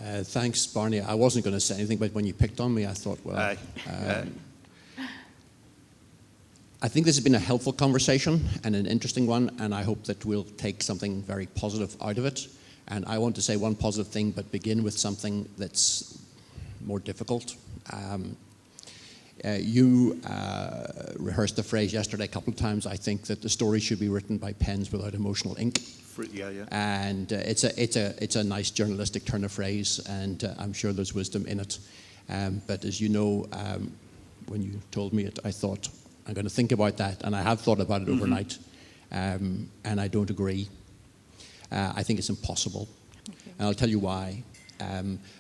Thanks, Barney. I wasn't going to say anything, but when you picked on me, I thought, well, I think this has been a helpful conversation and an interesting one, and I hope that we'll take something very positive out of it. And I want to say one positive thing, but begin with something that's more difficult. You rehearsed the phrase yesterday a couple of times. I think that the story should be written by pens without emotional ink. Yeah. And it's a nice journalistic turn of phrase, and I'm sure there's wisdom in it. But as you know, when you told me it, I thought, I'm going to think about that, and I have thought about it overnight, and I don't agree. I think it's impossible, and I'll tell you why.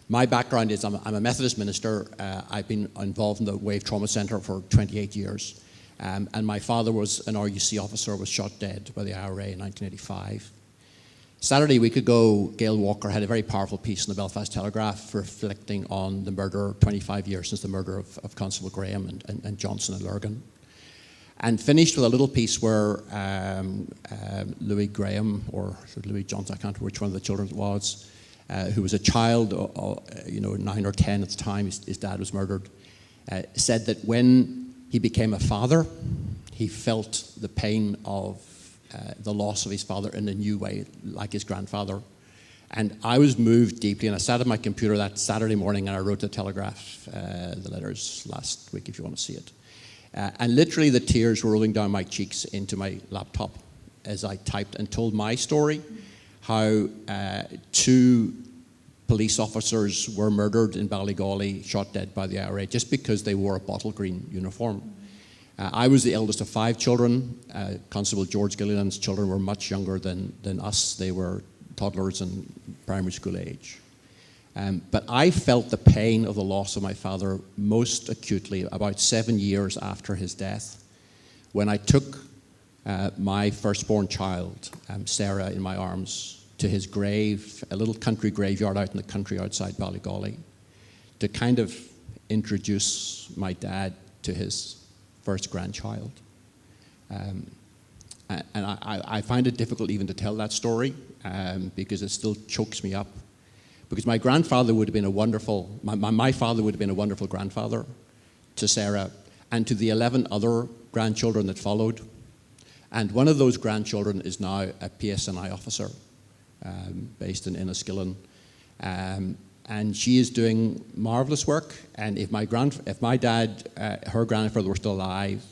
My background is I'm a Methodist minister. I've been involved in the Wave Trauma Centre for 28 years, and my father was an RUC officer, was shot dead by the IRA in 1985. Saturday, a week ago, Gail Walker had a very powerful piece in the Belfast Telegraph reflecting on the murder, 25 years since the murder of Constable Graham and Johnson and Lurgan. And finished with a little piece where Louis Graham, or Louis Johnson, I can't remember which one of the children it was, who was a child, 9 or 10 at the time, his dad was murdered, said that when he became a father, he felt the pain of the loss of his father in a new way, like his grandfather. And I was moved deeply, and I sat at my computer that Saturday morning and I wrote the Telegraph, the letters last week, if you want to see it. And literally the tears were rolling down my cheeks into my laptop as I typed and told my story, how 2 police officers were murdered in Ballygawley, shot dead by the IRA, just because they wore a bottle green uniform. I was the eldest of 5 children. Constable George Gilliland's children were much younger than us. They were toddlers and primary school age. But I felt the pain of the loss of my father most acutely about 7 years after his death, when I took my firstborn child, Sarah, in my arms to his grave, a little country graveyard out in the country outside Ballygawley, to kind of introduce my dad to his first grandchild. And I find it difficult even to tell that story because it still chokes me up. Because my grandfather would have been a wonderful, my father would have been a wonderful grandfather to Sarah and to the 11 other grandchildren that followed. And one of those grandchildren is now a PSNI officer based in Enniskillen. And she is doing marvelous work. And if my dad, her grandfather were still alive,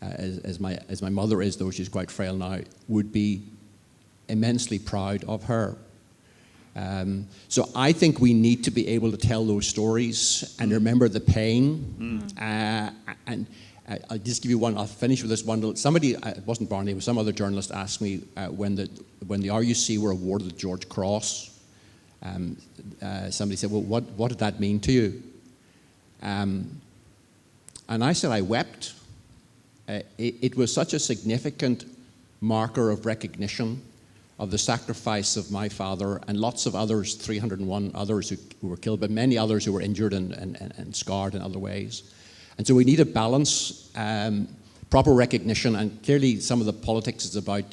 as my mother is, though she's quite frail now, would be immensely proud of her. So I think we need to be able to tell those stories and remember the pain. And I'll just give you one. I'll finish with this one. Somebody, it wasn't Barney, it was some other journalist, asked me when the RUC were awarded the George Cross. Somebody said, "Well, what did that mean to you?" And I said, "I wept." It was such a significant marker of recognition of the sacrifice of my father and lots of others, 301 others who were killed, but many others who were injured and scarred in other ways. And so we need a balance, proper recognition, and clearly some of the politics is about,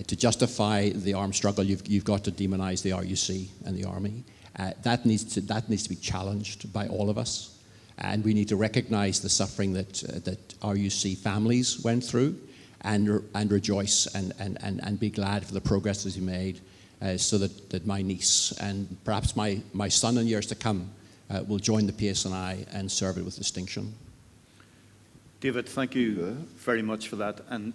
to justify the armed struggle, you've got to demonize the RUC and the army. That needs to be challenged by all of us, and we need to recognize the suffering that RUC families went through, and rejoice and be glad for the progress that he made, so that my niece and perhaps my son in years to come will join the PSNI and serve it with distinction. David, thank you very much for that. And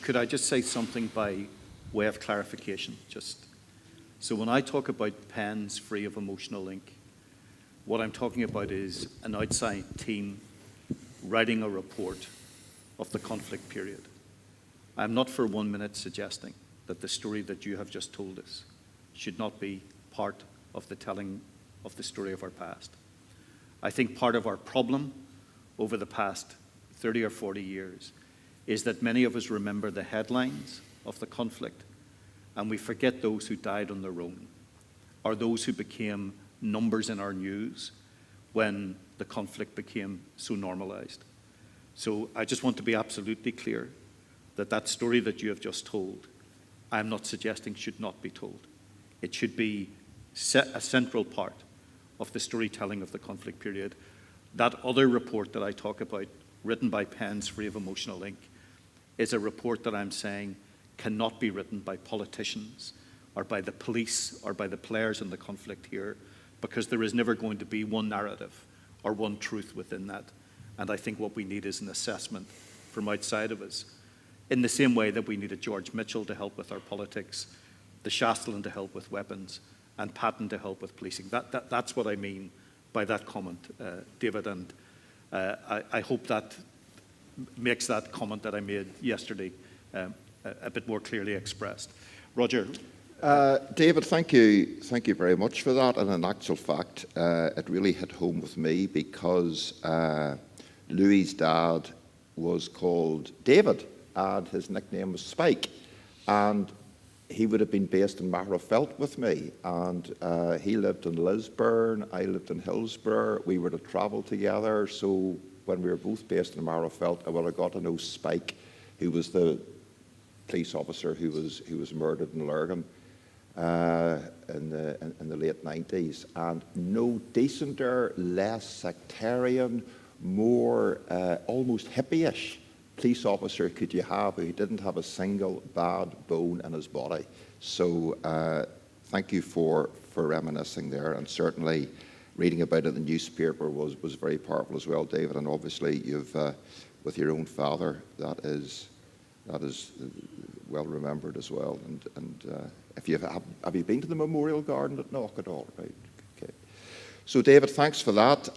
could I just say something by way of clarification? So when I talk about pens free of emotional ink, what I'm talking about is an outside team writing a report of the conflict period. I'm not for 1 minute suggesting that the story that you have just told us should not be part of the telling of the story of our past. I think part of our problem over the past 30 or 40 years is that many of us remember the headlines of the conflict and we forget those who died on their own, or those who became numbers in our news when the conflict became so normalized. So I just want to be absolutely clear that story that you have just told, I'm not suggesting should not be told. It should be a central part of the storytelling of the conflict period. That other report that I talk about, written by pens free of emotional ink, is a report that I'm saying cannot be written by politicians or by the police or by the players in the conflict here, because there is never going to be one narrative or one truth within that. And I think what we need is an assessment from outside of us, in the same way that we needed George Mitchell to help with our politics, the Shastelin to help with weapons, and Patton to help with policing. That's what I mean by that comment, David, and I hope that makes that comment that I made yesterday a bit more clearly expressed. Roger. David, thank you very much for that. And in actual fact, it really hit home with me, because Louis's dad was called David, and his nickname was Spike. And he would have been based in Magherafelt with me, and he lived in Lisburn, I lived in Hillsborough. We were to travel together, so when we were both based in Magherafelt, I would have got to know Spike, who was the police officer who was murdered in Lurgan in the late 90s. And no decenter, less sectarian, more almost hippie-ish police officer could you have who didn't have a single bad bone in his body. So thank you for reminiscing there, and certainly reading about it in the newspaper was very powerful as well, David. And obviously you've with your own father, that is well remembered as well. And if you have you been to the Memorial Garden at Knock at all? Right. Okay. So David, thanks for that.